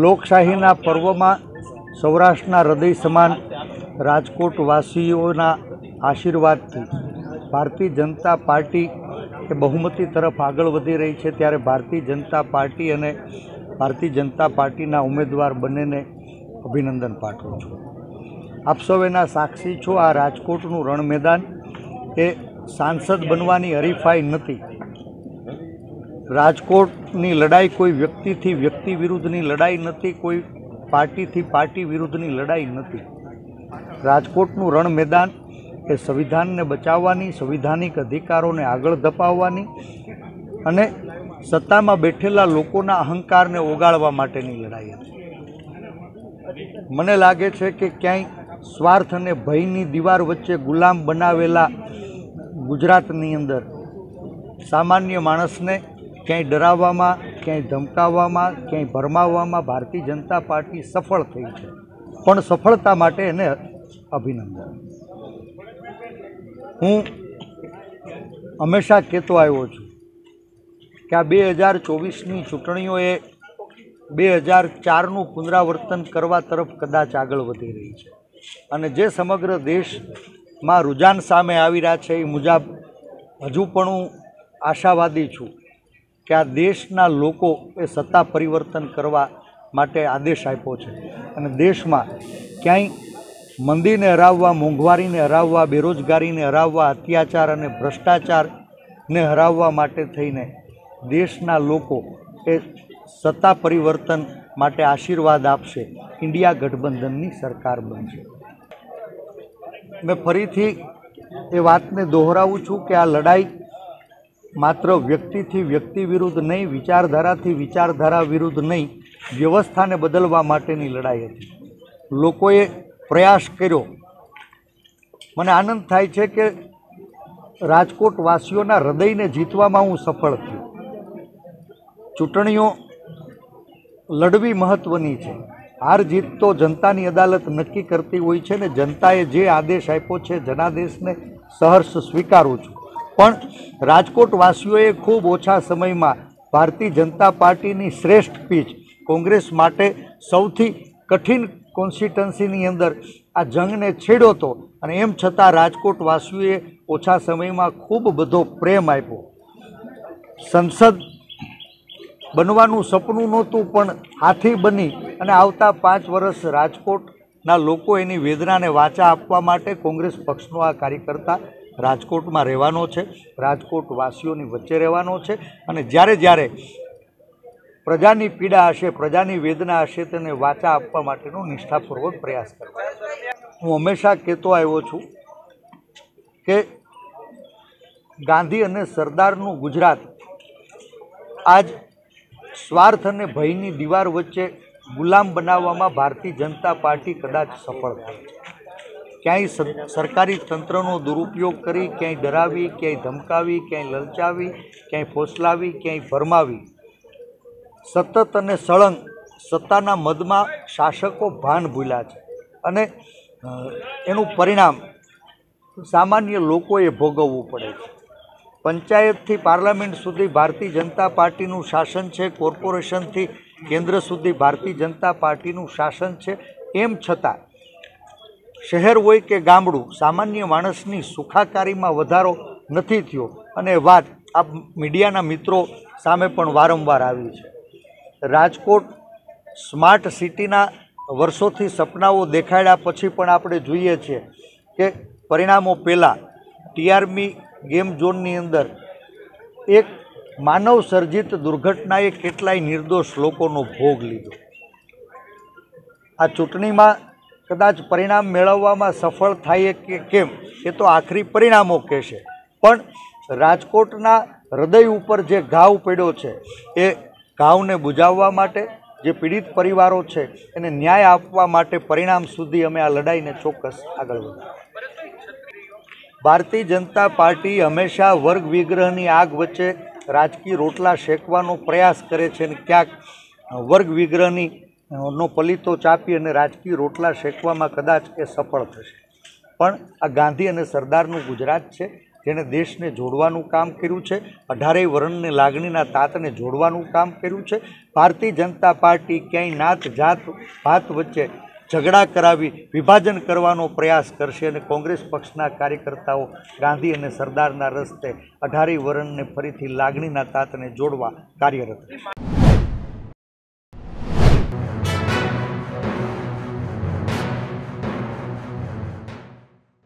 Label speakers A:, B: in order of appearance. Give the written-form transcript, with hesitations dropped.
A: લોકશાહીના પર્વમાં સૌરાષ્ટ્રના હૃદય સમાન રાજકોટવાસીઓના આશીર્વાદથી ભારતીય જનતા પાર્ટી એ બહુમતી તરફ આગળ વધી રહી છે, ત્યારે ભારતીય જનતા પાર્ટી અને ભારતીય જનતા પાર્ટીના ઉમેદવાર બંનેને અભિનંદન પાઠવું છું. આપ સૌ એના સાક્ષી છો. આ રાજકોટનું રણ મેદાન એ સાંસદ બનવાની હરીફાઈ નથી. રાજકોટની લડાઈ કોઈ વ્યક્તિથી વ્યક્તિ વિરુદ્ધની લડાઈ નથી, કોઈ પાર્ટીથી પાર્ટી વિરુદ્ધની લડાઈ નથી. રાજકોટનું રણ મેદાન એ સંવિધાનને બચાવવાની, સંવિધાનિક અધિકારોને આગળ ધપાવવાની અને સત્તામાં બેઠેલા લોકોના અહંકારને ઓગાળવા માટેની લડાઈ હતી. મને લાગે છે કે ક્યાંય સ્વાર્થ અને ભયની દીવાર વચ્ચે ગુલામ બનાવેલા ગુજરાતની અંદર સામાન્ય માણસને ક્યાંય ડરાવવામાં, ક્યાંય ધમકાવવામાં, ક્યાંય ભરમાવવામાં ભારતીય જનતા પાર્ટી સફળ થઈ છે. પણ સફળતા માટે એને અભિનંદન. હું હંમેશા કહેતો આવ્યો છું કે આ 2024ની ચૂંટણીઓ એ 2004નું પુનરાવર્તન કરવા તરફ કદાચ આગળ વધી રહી છે અને જે સમગ્ર દેશમાં રુઝાન સામે આવી રહ્યા છે એ મુજબ હજુ પણ હું આશાવાદી છું કે આ દેશના લોકો એ સત્તા પરિવર્તન કરવા માટે આદેશ આપ્યો છે અને દેશમાં ક્યાંય મંદીને હરાવવા, મોંઘવારીને હરાવવા, બેરોજગારીને હરાવવા, અત્યાચાર અને ભ્રષ્ટાચારને હરાવવા માટે થઈને દેશના લોકો એ સત્તા પરિવર્તન માટે આશીર્વાદ આપશે. ઇન્ડિયા ગઠબંધનની સરકાર બનશે. મેં ફરીથી એ વાતને દોહરાવું છું કે આ લડાઈ માત્ર વ્યક્તિથી વ્યક્તિ વિરુદ્ધ નહીં, વિચારધારાથી વિચારધારા વિરુદ્ધ નહીં, વ્યવસ્થાને બદલવા માટેની લડાઈ હતી. લોકોએ પ્રયાસ કર્યો. મને આનંદ થાય છે કે રાજકોટવાસીઓના હૃદયને જીતવામાં હું સફળ થયો. ચૂંટણીઓ લડવી મહત્ત્વની છે. હાર જીત તો જનતાની અદાલત નક્કી કરતી હોય છે ને જનતાએ જે આદેશ આપ્યો છે જનાદેશને સહર્ષ સ્વીકારું છું. પણ રાજકોટવાસીઓએ ખૂબ ઓછા સમયમાં ભારતીય જનતા પાર્ટીની શ્રેષ્ઠ પીચ, કોંગ્રેસ માટે સૌથી કઠિન કોન્સ્ટિટ્યુન્સીની અંદર આ જંગને છેડ્યો હતો અને એમ છતાં રાજકોટવાસીઓએ ઓછા સમયમાં ખૂબ બધો પ્રેમ આપ્યો. સંસદ બનવાનું સપનું નહોતું પણ હાથી બની અને આવતા 5 વર્ષ રાજકોટના લોકો એની વેદનાને વાચા આપવા માટે કોંગ્રેસ પક્ષનો આ કાર્યકર્તા રાજકોટમાં રહેવાનો છે, રાજકોટવાસીઓની વચ્ચે રહેવાનો છે અને જ્યારે જ્યારે પ્રજાની પીડા હશે, પ્રજાની વેદના હશે તેને વાચા આપવા માટેનો નિષ્ઠાપૂર્વક પ્રયાસ કરવા. હું હંમેશા કહેતો આવ્યો છું કે ગાંધી અને સરદારનું ગુજરાત આજ સ્વાર્થ અને ભયની દીવાર વચ્ચે ગુલામ બનાવવામાં ભારતીય જનતા પાર્ટી કદાચ સફળ થાય છે. ક્યાંય સરકારી તંત્રનો દુરુપયોગ કરી, ક્યાંય ડરાવી, ક્યાંય ધમકાવી, ક્યાંય લલચાવી, ક્યાંય ફોસલાવી, ક્યાંય ભરમાવી, સતત અને સળંગ સત્તાના મદમાં શાસકો ભાન ભૂલ્યા છે અને એનું પરિણામ સામાન્ય લોકોએ ભોગવવું પડે છે. પંચાયતથી પાર્લામેન્ટ સુધી ભારતીય જનતા પાર્ટીનું શાસન છે, કોર્પોરેશનથી કેન્દ્ર સુધી ભારતીય જનતા પાર્ટીનું શાસન છે. એમ છતાં શહેર હોય કે ગામડું, સામાન્ય માણસની સુખાકારીમાં વધારો નથી થયો અને વાત આ મીડિયાના મિત્રો સામે પણ વારંવાર આવી છે. રાજકોટ સ્માર્ટ સિટીના વર્ષોથી સપનાઓ દેખાડ્યા પછી પણ આપણે જોઈએ છીએ કે પરિણામો પહેલાં ટીઆરમી ગેમ ઝોનની અંદર એક માનવ સર્જિત દુર્ઘટનાએ કેટલાય નિર્દોષ લોકોનો ભોગ લીધો. આ ચૂંટણીમાં કદાચ પરિણામ મેળવવામાં સફળ થાય કે કેમ એ તો આખરી પરિણામો કહેશે, પણ રાજકોટના હૃદય ઉપર જે ઘાવ પડ્યો છે એ ઘાવને બુજાવવા માટે, જે પીડિત પરિવારો છે એને ન્યાય આપવા માટે પરિણામ સુધી અમે આ લડાઈને ચોક્કસ આગળ વધારીએ. ભારતીય જનતા પાર્ટી હંમેશા વર્ગ વિગ્રહની આગ વચ્ચે રાજકીય રોટલા શેકવાનો પ્રયાસ કરે છે અને ક્યાંક વર્ગ વિગ્રહની નો પલીતો ચાપી અને રાજકીય રોટલા શેકવામાં કદાચ એ સફળ થશે. પણ આ ગાંધી અને સરદારનું ગુજરાત છે. જેણે દેશને જોડવાનું કામ કર્યું છે, 18 વર્ણને લાગણીના તાતને જોડવાનું કામ કર્યું છે। ભારતીય જનતા પાર્ટી ક્યાંય નાત જાત ભાત વચ્ચે ઝઘડા કરાવી વિભાજન કરવાનો પ્રયાસ કરશે અને કોંગ્રેસ પક્ષના કાર્યકર્તાઓ ગાંધી અને સરદારના રસ્તે 18 વર્ણને ફરીથી લાગણીના તાતને જોડવા કાર્યરત છે।